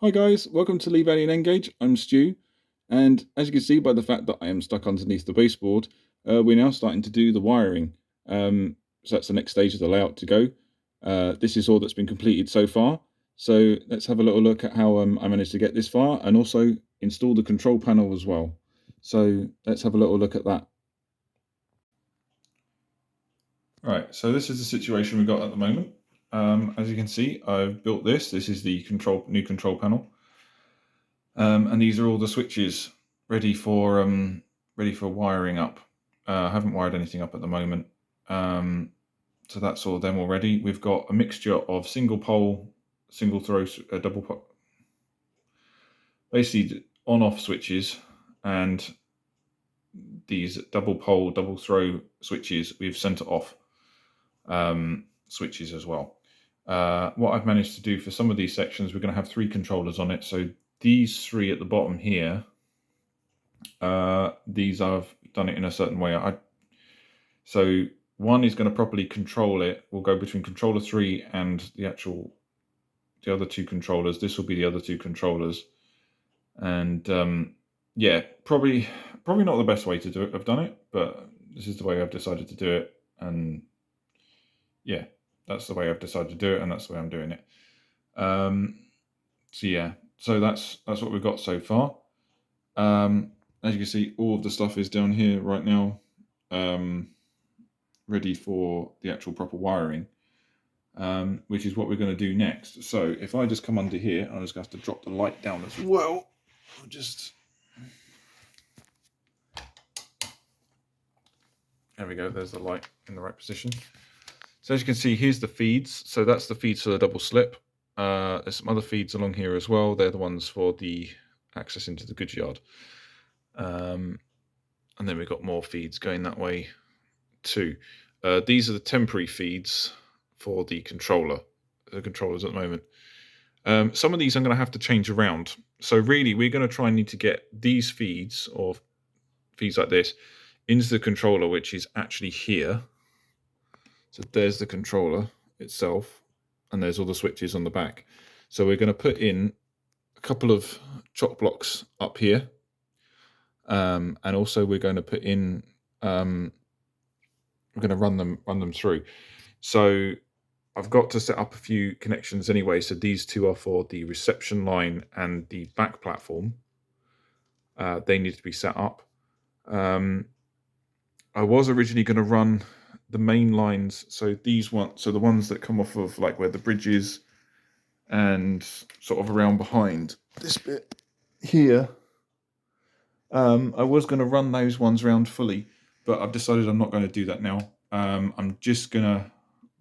Hi guys, welcome to Lee Valley and Engage. I'm Stu, and as you can see by the fact that I am stuck underneath the baseboard, we're now starting to do the wiring. So that's the next stage of the layout to go. This is all that's been completed so far. So let's have a little look at how I managed to get this far and also install the control panel as well. So let's have a little look at that. Right, so this is the situation we've got at the moment. As you can see, I've built this. This is the new control panel. And these are all the switches ready for wiring up. I haven't wired anything up at the moment, so that's all them already. We've got a mixture of single pole, single throw, double pole, basically on-off switches, and these double pole, double throw switches. We've center off switches as well. What I've managed to do for some of these sections, we're going to have 3 controllers on it. So these 3 at the bottom here, these I've done it in a certain way. So one is going to properly control it. We'll go between controller 3 and the other 2 controllers. This will be the other 2 controllers, and yeah, probably not the best way to do it. I've done it, but this is the way I've decided to do it, and yeah, that's the way I've decided to do it, and that's the way I'm doing it. So yeah, so that's what we've got so far. As you can see, all of the stuff is down here right now, ready for the actual proper wiring, which is what we're going to do next. So if I just come under here, I'm just going to have to drop the light down as well. There we go, there's the light in the right position. So as you can see, here's the feeds. So that's the feeds for the double slip. There's some other feeds along here as well. They're the ones for the access into the goods yard. And then we've got more feeds going that way too. These are the temporary feeds for the controllers at the moment. Some of these I'm going to have to change around. So really, we're going to try and need to get these feeds, or feeds like this, into the controller, which is actually here. So there's the controller itself, and there's all the switches on the back. So we're going to put in a couple of chock blocks up here, and also we're going to put in, we're going to run them through. So I've got to set up a few connections anyway. So these 2 are for the reception line and the back platform. They need to be set up. I was originally going to run the main lines, so these ones, so the ones that come off of like where the bridge is and sort of around behind this bit here. I was going to run those ones round fully, but I've decided I'm not going to do that now. I'm just going to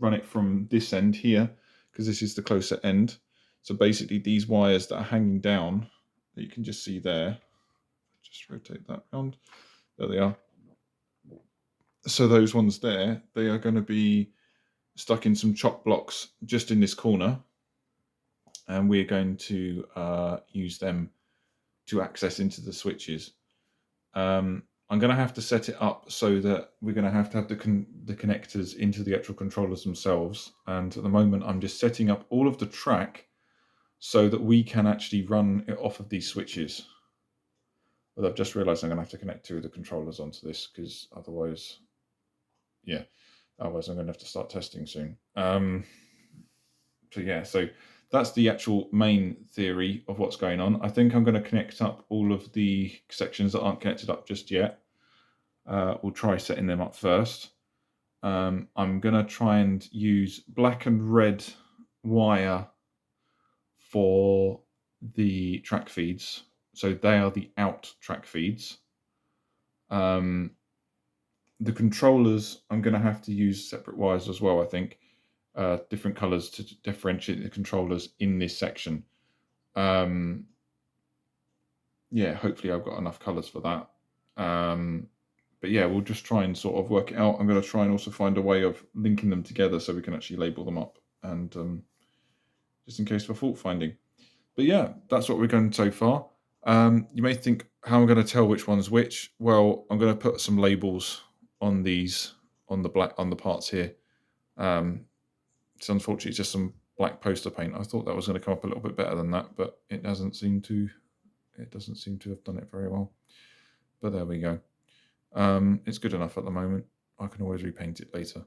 run it from this end here, because this is the closer end. So basically these wires that are hanging down, that you can just see there, just rotate that around, there they are. So those ones there, they are going to be stuck in some chock blocks just in this corner, and we're going to use them to access into the switches. I'm going to have to set it up so that we're going to have the connectors into the actual controllers themselves, and at the moment I'm just setting up all of the track so that we can actually run it off of these switches. But I've just realized I'm going to have to connect 2 of the controllers onto this, because otherwise I'm going to have to start testing soon. So yeah, so that's the actual main theory of what's going on. I think I'm going to connect up all of the sections that aren't connected up just yet. We'll try setting them up first. I'm going to try and use black and red wire for the track feeds. So they are the out track feeds. The controllers, I'm going to have to use separate wires as well, I think. Different colors to differentiate the controllers in this section. Yeah, hopefully I've got enough colors for that. But yeah, we'll just try and sort of work it out. I'm going to try and also find a way of linking them together so we can actually label them up, and just in case for fault finding. But yeah, that's what we're going so far. You may think, how am I going to tell which one's which? Well, I'm going to put some labels on the parts here. So unfortunately, it's just some black poster paint. I thought that was going to come up a little bit better than that, but it doesn't seem to have done it very well. But there we go. It's good enough at the moment. I can always repaint it later.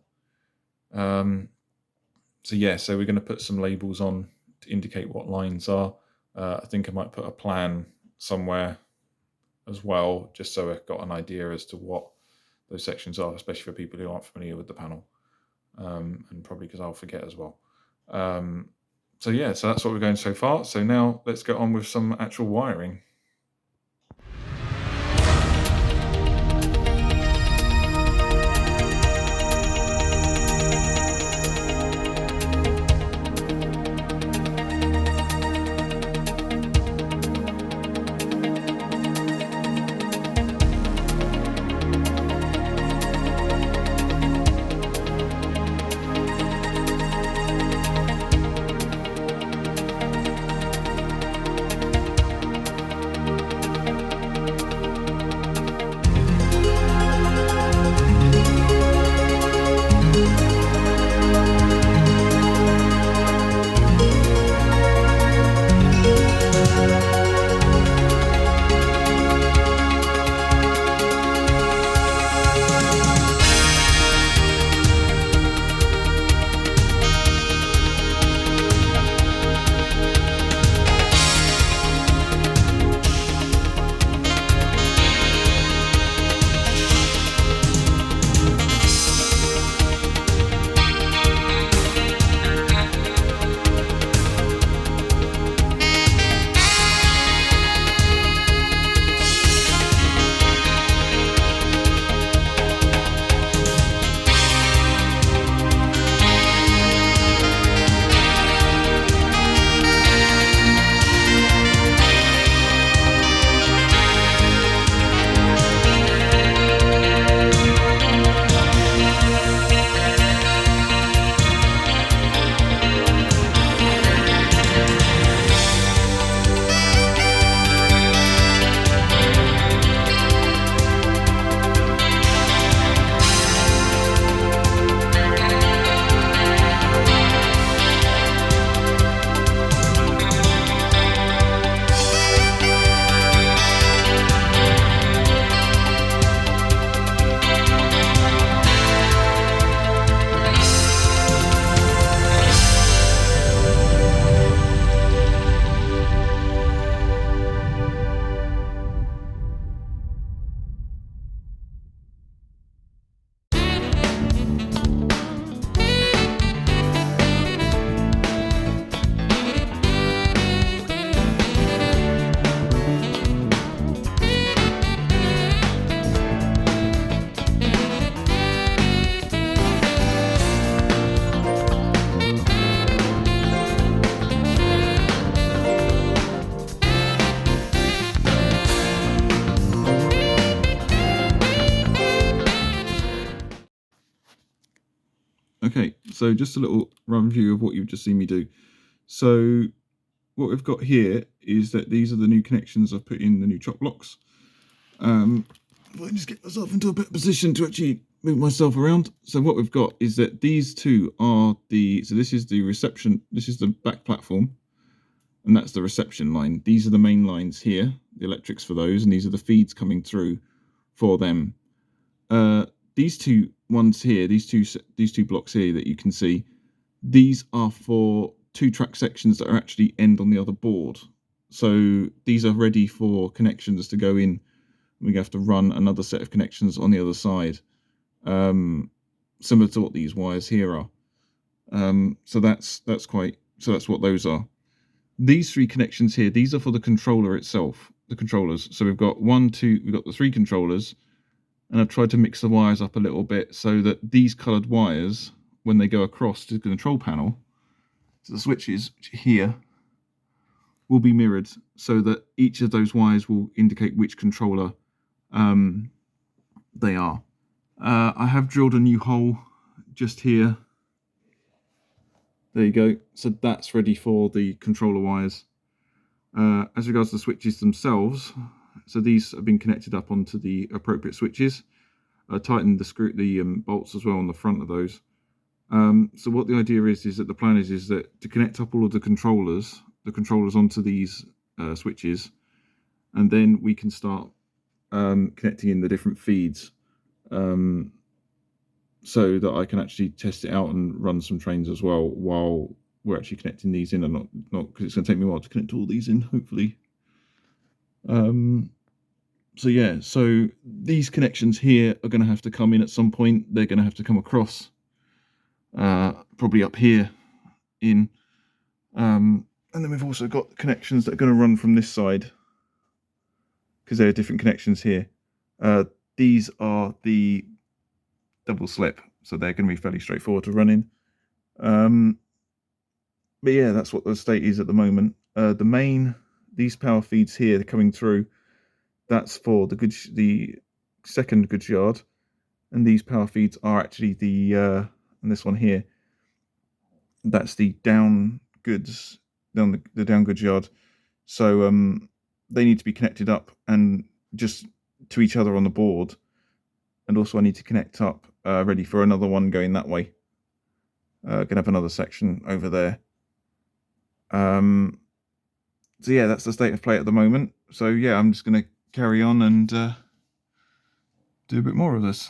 So yeah, so we're going to put some labels on to indicate what lines are. I think I might put a plan somewhere as well, just so I've got an idea as to what those sections are, especially for people who aren't familiar with the panel, and probably because I'll forget as well. So yeah, so that's what we're going so far. So now let's get on with some actual wiring. Okay, so just a little run view of what you've just seen me do. So what we've got here is that these are the new connections I've put in the new chop blocks. If I can just get myself into a better position to actually move myself around. So what we've got is that these two are so this is the reception, this is the back platform, and that's the reception line. These are the main lines here, the electrics for those, and these are the feeds coming through for them. These two ones here, these two blocks here that you can see, these are for 2-track sections that are actually end on the other board. So these are ready for connections to go in. We have to run another set of connections on the other side, similar to what these wires here are. So that's what those are. These 3 connections here, these are for the controller itself, the controllers. So we've got we've got the 3 controllers, and I've tried to mix the wires up a little bit so that these coloured wires, when they go across to the control panel, so the switches here, will be mirrored so that each of those wires will indicate which controller they are. I have drilled a new hole just here. There you go. So that's ready for the controller wires. As regards to the switches themselves, so these have been connected up onto the appropriate switches. I tightened the bolts as well on the front of those. So what the idea is that the plan is that to connect up all of the controllers onto these switches, and then we can start connecting in the different feeds, so that I can actually test it out and run some trains as well while we're actually connecting these in, and not because it's going to take me a while to connect all these in, hopefully. So yeah, so these connections here are going to have to come in at some point. They're going to have to come across, probably up here in. And then we've also got connections that are going to run from this side, because there are different connections here. These are the double slip, so they're going to be fairly straightforward to run in. But yeah, that's what the state is at the moment. These power feeds here, they're coming through. That's for the second goods yard, and these power feeds are actually and this one here, that's the down goods yard. So they need to be connected up and just to each other on the board, and also I need to connect up ready for another one going that way. Gonna have another section over there. So yeah, that's the state of play at the moment. So yeah, I'm just gonna carry on and do a bit more of this.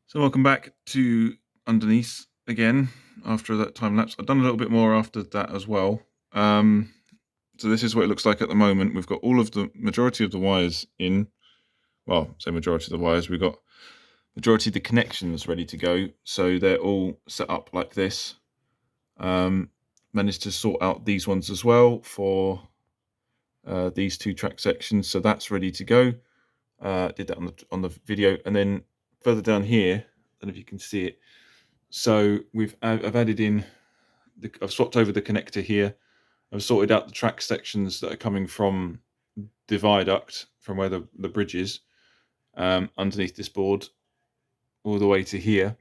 So welcome back to underneath again after that time lapse. I've done a little bit more after that as well. So this is what it looks like at the moment. We've got all of the majority of the wires in. Well, say majority of the wires. We've got majority of the connections ready to go. So they're all set up like this. Managed to sort out these ones as well for these two track sections. So that's ready to go. Did that on the video, and then further down here, I don't know if you can see it. So I've added in I've swapped over the connector here. I've sorted out the track sections that are coming from the viaduct, from where the bridge is, underneath this board, all the way to here.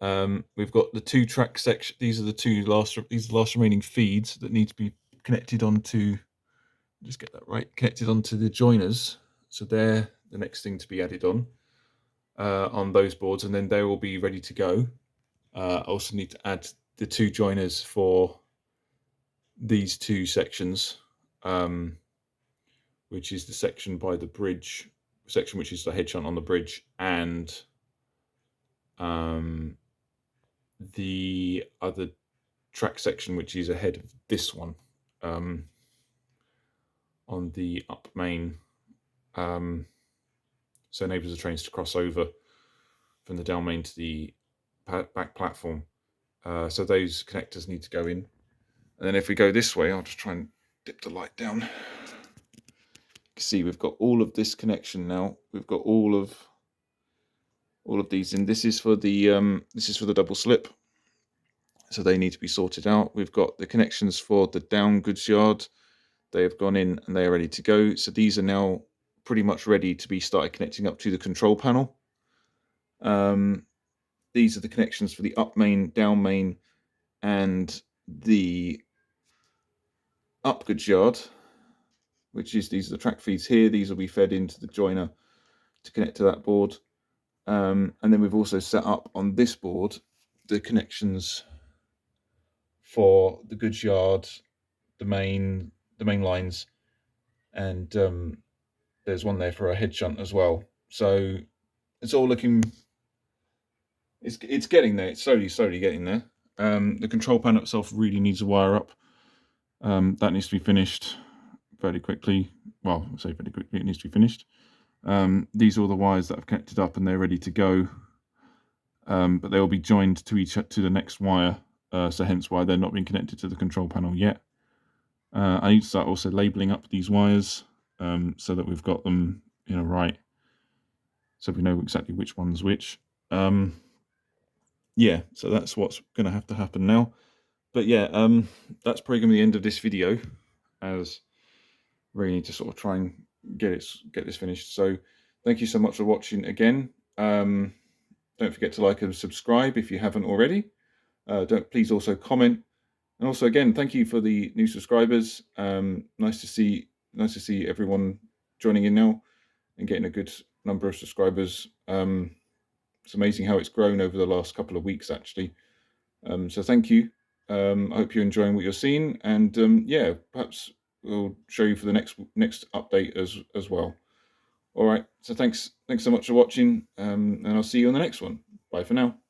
We've got the two track section. These are the last remaining feeds that need to be connected onto. Just get that right. Connected onto the joiners. So they're the next thing to be added on those boards, and then they will be ready to go. I also need to add the two joiners for these two sections, which is the section by the bridge, section which is the head shunt on the bridge, and the other track section which is ahead of this one, on the up main, so enables the trains to cross over from the down main to the back platform. So those connectors need to go in. And then if we go this way, I'll just try and dip the light down. You can see we've got all of this connection now. We've got all of these in. This is for the double slip. So they need to be sorted out. We've got the connections for the down goods yard. They have gone in and they are ready to go. So these are now pretty much ready to be started connecting up to the control panel. These are the connections for the up main, down main, and the up goods yard, which is, these are the track feeds here. These will be fed into the joiner to connect to that board. And then we've also set up on this board the connections for the goods yard, the main lines, and there's one there for a head shunt as well. So it's all looking, it's getting there. It's slowly getting there. The control panel itself really needs a wire up. That needs to be finished fairly quickly. Well, I say fairly quickly, it needs to be finished. These are all the wires that I've connected up and they're ready to go. But they will be joined to the next wire, so hence why they're not being connected to the control panel yet. I need to start also labeling up these wires, so that we've got them in a right, so we know exactly which one's which. Yeah, so that's what's going to have to happen now. But yeah, that's probably going to be the end of this video, as we really need to sort of try and get this finished. So thank you so much for watching again. Don't forget to like and subscribe if you haven't already. Please also comment. And also, again, thank you for the new subscribers. Nice to see everyone joining in now and getting a good number of subscribers. It's amazing how it's grown over the last couple of weeks, actually. So thank you. I hope you're enjoying what you're seeing, and yeah, perhaps we'll show you for the next update as well. All right. So thanks so much for watching, and I'll see you on the next one. Bye for now.